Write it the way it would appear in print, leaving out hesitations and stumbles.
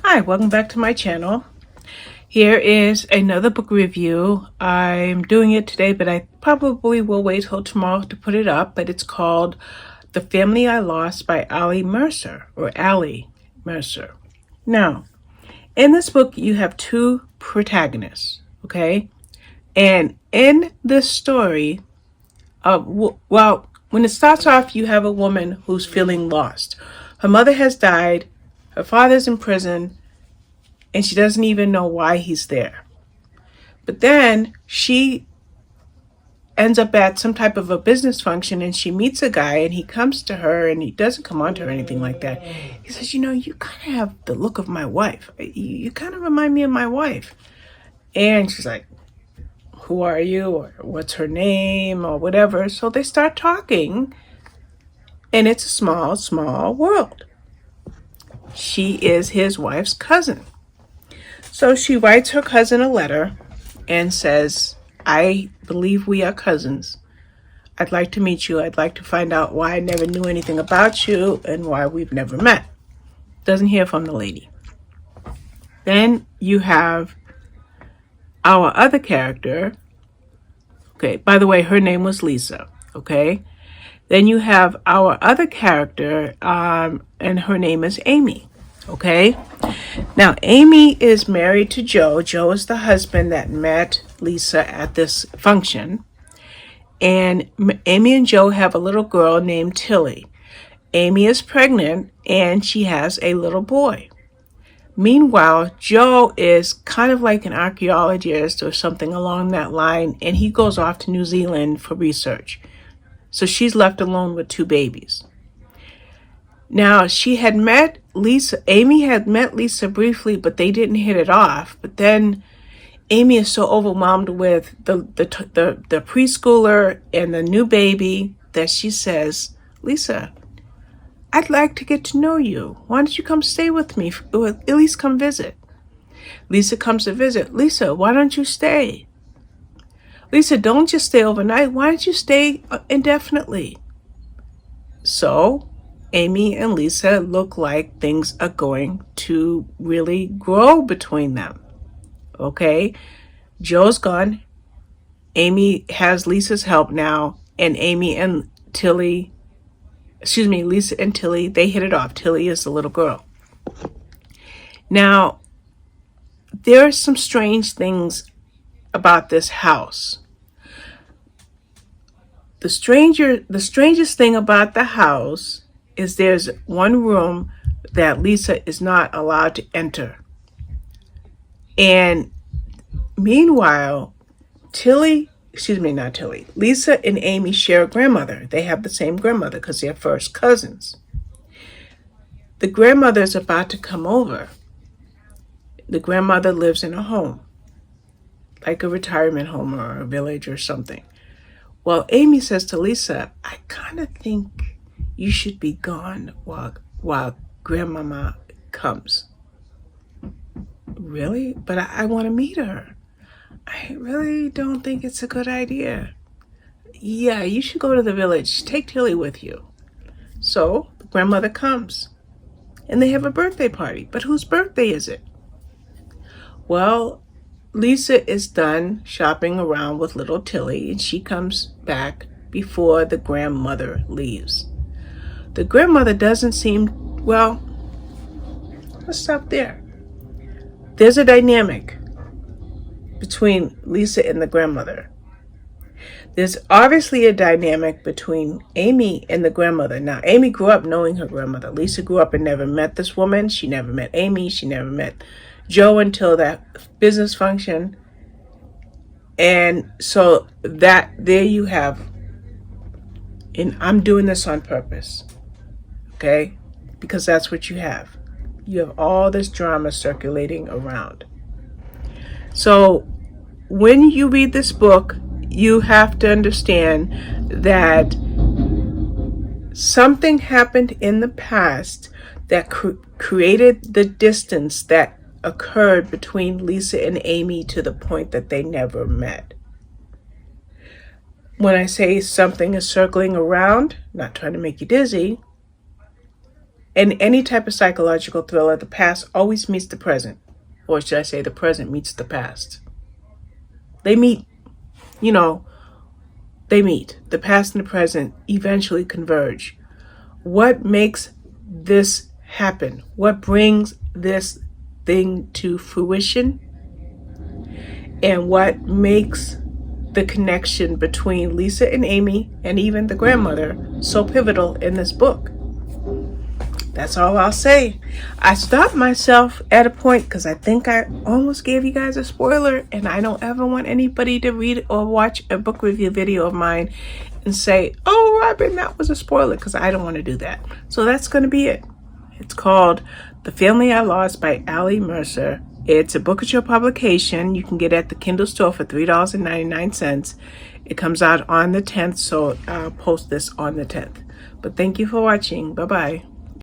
Hi, welcome back to my channel. Here is another book review. I'm doing it today, but I probably will wait till tomorrow to put it up. But it's called The Family I Lost by Allie Mercer. Now, in this book, you have two protagonists, okay? And in this story, when it starts off, you have a woman who's feeling lost. Her mother has died, her father's in prison, and she doesn't even know why he's there. But then she ends up at some type of a business function and she meets a guy and he comes to her and he doesn't come on to her or anything like that. He says, you kind of have the look of my wife. You kind of remind me of my wife. And she's like, who are you? Or what's her name? Or whatever. So they start talking and it's a small, small world. She is his wife's cousin. So she writes her cousin a letter and says, I believe we are cousins. I'd like to meet you. I'd like to find out why I never knew anything about you and why we've never met. Doesn't hear from the lady. Then you have our other character. Okay, by the way, her name was Lisa. Okay. Then you have our other character, and her name is Amy. Okay. Now, Amy is married to Joe. Joe is the husband that met Lisa at this function. And Amy and Joe have a little girl named Tilly. Amy is pregnant and she has a little boy. Meanwhile, Joe is kind of like an archaeologist or something along that line, and he goes off to New Zealand for research. So she's left alone with two babies. Now, Amy had met Lisa briefly, but they didn't hit it off. But then Amy is so overwhelmed with the preschooler and the new baby that she says, Lisa, I'd like to get to know you. Why don't you come stay with me? Or at least come visit. Lisa comes to visit. Lisa, why don't you stay? Lisa, don't just stay overnight. Why don't you stay indefinitely? So Amy and Lisa look like things are going to really grow between them. Okay, Joe's gone. Amy has Lisa's help now, and Lisa and Tilly, they hit it off. Tilly is the little girl. Now, there are some strange things about this house. The strangest thing about the house is there's one room that Lisa is not allowed to enter. And meanwhile, Lisa and Amy share a grandmother. They have the same grandmother because they're first cousins. The grandmother is about to come over. The grandmother lives in a home, like a retirement home or a village or something. Well, Amy says to Lisa, I kind of think you should be gone while grandmama comes. Really? But I want to meet her. I really don't think it's a good idea. Yeah, you should go to the village. Take Tilly with you. So the grandmother comes and they have a birthday party. But whose birthday is it? Well, Lisa is done shopping around with little Tilly and she comes back before the grandmother leaves. The grandmother doesn't seem, well, let's stop there. There's a dynamic between Lisa and the grandmother. There's obviously a dynamic between Amy and the grandmother. Now, Amy grew up knowing her grandmother. Lisa grew up and never met this woman. She never met Amy. She never met Joe until that business function. And so there you have, and I'm doing this on purpose, okay? Because that's what you have. You have all this drama circulating around. So when you read this book, you have to understand that something happened in the past that created the distance that occurred between Lisa and Amy to the point that they never met. When I say something is circling around, not trying to make you dizzy, In any type of psychological thriller, the past always meets the present. Or should I say the present meets the past. They meet, you know, they meet. The past and the present eventually converge. What makes this happen? What brings this thing to fruition? And what makes the connection between Lisa and Amy and even the grandmother so pivotal in this book? That's all I'll say. I stopped myself at a point because I think I almost gave you guys a spoiler, and I don't ever want anybody to read or watch a book review video of mine and say, oh, Robin, that was a spoiler, because I don't want to do that. So that's going to be it. It's called The Family I Lost by Ali Mercer. It's a Booker publication. You can get it at the Kindle store for $3.99. It comes out on the 10th, so I'll post this on the 10th. But thank you for watching. Bye-bye.